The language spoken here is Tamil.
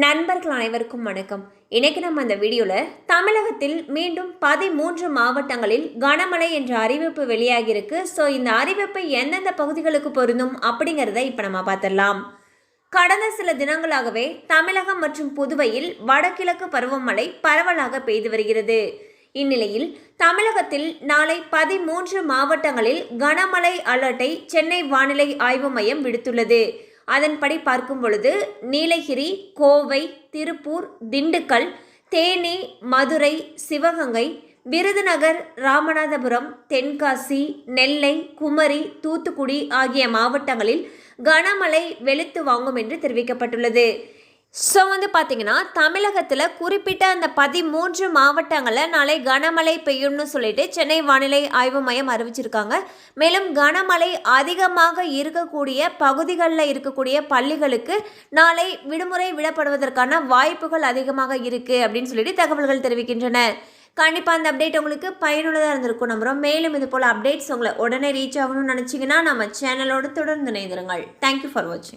நண்பர்கள் அனைவருக்கும் வணக்கம். இன்னைக்கு நம்ம இந்த வீடியோவில் தமிழகத்தில் மீண்டும் 13 மாவட்டங்களில் கனமழை என்ற அறிவிப்பு வெளியாகியிருக்கு. ஸோ இந்த அறிவிப்பு எந்தெந்த பகுதிகளுக்கு பொருந்தும் அப்படிங்கிறத இப்போ நம்ம பார்த்துடலாம். கடந்த சில தினங்களாகவே தமிழகம் மற்றும் புதுவையில் வடகிழக்கு பருவமழை பரவலாக பெய்து வருகிறது. இந்நிலையில் தமிழகத்தில் நாளை 13 மாவட்டங்களில் கனமழை அலர்ட்டை சென்னை வானிலை ஆய்வு மையம் விடுத்துள்ளது. அதன்படி பார்க்கும் பொழுது நீலகிரி, கோவை, திருப்பூர், திண்டுக்கல், தேனி, மதுரை, சிவகங்கை, விருதுநகர், ராமநாதபுரம், தென்காசி, நெல்லை, குமரி, தூத்துக்குடி ஆகிய மாவட்டங்களில் கனமழை வெளுத்து வாங்கும் என்று தெரிவிக்கப்பட்டுள்ளது. ஸோ பார்த்தீங்கன்னா தமிழகத்தில் குறிப்பிட்ட அந்த 13 மாவட்டங்களில் நாளை கனமழை பெய்யும்னு சொல்லிட்டு சென்னை வானிலை ஆய்வு மையம் அறிவிச்சிருக்காங்க. மேலும் கனமழை அதிகமாக இருக்கக்கூடிய பகுதிகளில் இருக்கக்கூடிய பள்ளிகளுக்கு நாளை விடுமுறை விடப்படுவதற்கான வாய்ப்புகள் அதிகமாக இருக்குது அப்படின்னு சொல்லிட்டு தகவல்கள் தெரிவிக்கின்றன. கண்டிப்பாக அந்த அப்டேட் உங்களுக்கு பயனுள்ளதாக இருந்திருக்கும் நம்புகிறோம். மேலும் இது போல் அப்டேட்ஸ் உங்களை உடனே ரீச் ஆகணும்னு நினச்சிங்கன்னா நம்ம சேனலோடு தொடர்ந்து இணைந்திருங்கள். தேங்க்யூ ஃபார் வாட்சிங்.